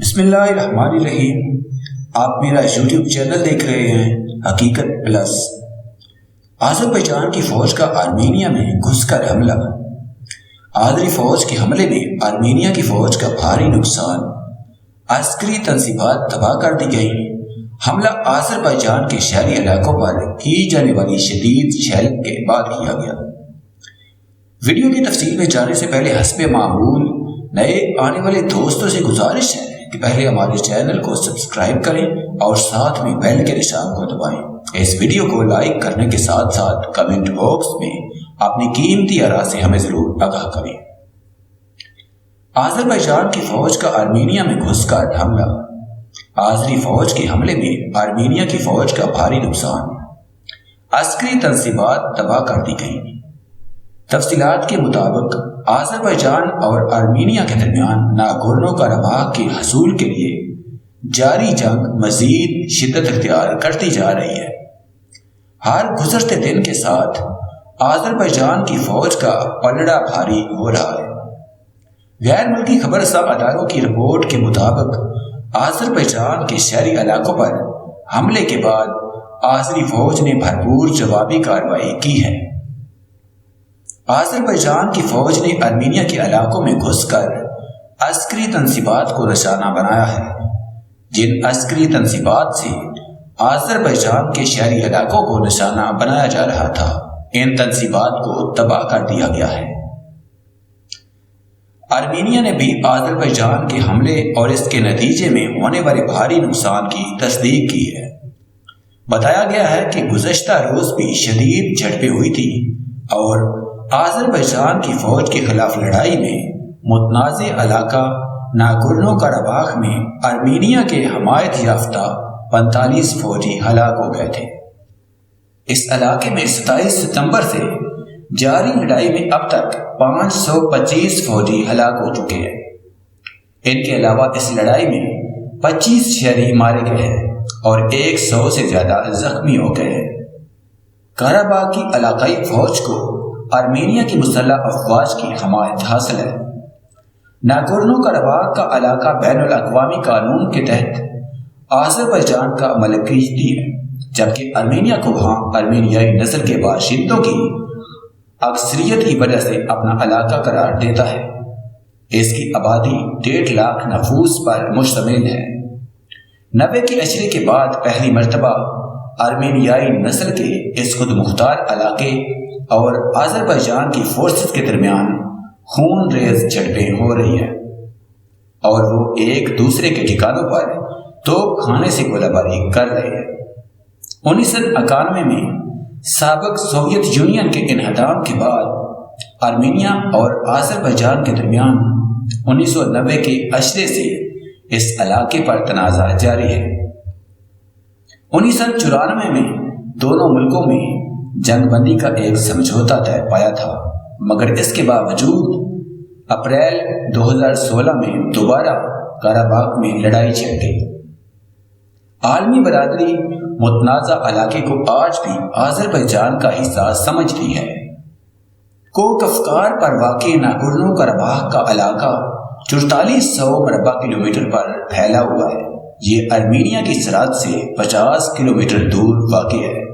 بسم اللہ الرحمن الرحیم۔ آپ میرا یوٹیوب چینل دیکھ رہے ہیں حقیقت پلس۔ آذربائیجان کی فوج کا آرمینیا میں گھس کر حملہ۔ آذری فوج کے حملے میں آرمینیا کی فوج کا بھاری نقصان، عسکری تنصیبات تباہ کر دی گئیں۔ حملہ آذربائیجان کے شہری علاقوں پر کی جانے والی شدید شیلنگ کے بعد کیا گیا۔ ویڈیو کی تفصیل میں جانے سے پہلے حسب معمول نئے آنے والے دوستوں سے گزارش ہے کہ پہلے ہمارے چینل کو سبسکرائب کریں اور ساتھ میں بیل کے نشان کو دبائیں۔ اس ویڈیو کو لائک کرنے کے ساتھ ساتھ کمنٹ باکس میں اپنی قیمتی آراء سے ہمیں ضرور آگاہ کریں۔ آذربائیجان کی فوج کا آرمینیا میں گھس کر حملہ۔ آذری فوج کے حملے میں آرمینیا کی فوج کا بھاری نقصان، عسکری تنصیبات تباہ کر دی گئیں۔ تفصیلات کے مطابق آذربائیجان اور آرمینیا کے درمیان ناگورنو قرباخ کے حصول کے لیے جاری جنگ مزید شدت اختیار کرتی جا رہی ہے۔ ہر گزرتے دن کے ساتھ آذربائیجان کی فوج کا پلڑا بھاری ہو رہا ہے۔ غیر ملکی خبررساں اداروں کی رپورٹ کے مطابق آذربائیجان کے شہری علاقوں پر حملے کے بعد آذری فوج نے بھرپور جوابی کارروائی کی ہے۔ آذربائیجان کی فوج نے آرمینیا کے علاقوں میں گھس کر عسکری تنصیبات کو نشانہ بنایا ہے۔ جن عسکری تنصیبات سے آذربائیجان کے شہری علاقوں کو نشانہ بنایا جا رہا تھا، ان تنصیبات کو تباہ کر دیا گیا ہے۔ آرمینیا نے بھی آذربائیجان کے حملے اور اس کے نتیجے میں ہونے والے بھاری نقصان کی تصدیق کی ہے۔ بتایا گیا ہے کہ گزشتہ روز بھی شدید جھڑپیں ہوئی تھی اور آذربائیجان کی فوج کے خلاف لڑائی میں متنازع علاقہ ناگورنو قرباخ میں آرمینیا کے حمایت یافتہ 45 فوجی ہلاک ہو گئے تھے۔ اس علاقے میں 27 ستمبر سے جاری لڑائی میں اب تک 525 فوجی ہلاک ہو چکے ہیں۔ ان کے علاوہ اس لڑائی میں 25 شہری مارے گئے ہیں اور 100 سے زیادہ زخمی ہو گئے ہیں۔ قرباخ کی علاقائی فوج کو آرمینیا کی مسلح افواج کی حمایت حاصل ہے۔ ناگورنو قرباخ کا علاقہ بین الاقوامی قانون کے تحت آذربائیجان کا ملکیتی ہے، جبکہ آرمینیا کو وہاں آرمینیائی نسل کے باشندوں کی اکثریت کی وجہ سے اپنا علاقہ قرار دیتا ہے۔ اس کی آبادی 1.5 لاکھ نفوس پر مشتمل ہے۔ 90 کے عشرے کے بعد پہلی مرتبہ آرمینیائی نسل کے اس خود مختار علاقے اور آذربائیجان کی فورسز کے درمیان خون ریز جھڑپیں ہو رہی ہیں اور وہ ایک دوسرے کے ٹھکانوں پر توپ خانے سے گولہ باری کر رہے ہیں۔ 1991 میں سابق سوویت یونین کے انہدام کے بعد آرمینیا اور آذربائیجان کے درمیان 1990 کے عشرے سے اس علاقے پر تنازع جاری ہے۔ 1994 میں دونوں ملکوں میں جنگ بندی کا ایک سمجھوتا طے پایا تھا، مگر اس کے باوجود اپریل 2016 میں دوبارہ قرباخ میں لڑائی چھڑ گئی۔ عالمی برادری متنازع علاقے کو آج بھی آذربائیجان کا حصہ سمجھتی ہے۔ کوکفکار پر واقع ناگورنو قرباخ کا علاقہ 4400 مربع کلومیٹر پر پھیلا ہوا ہے۔ یہ آرمینیا کی سرحد سے 50 کلومیٹر دور واقع ہے۔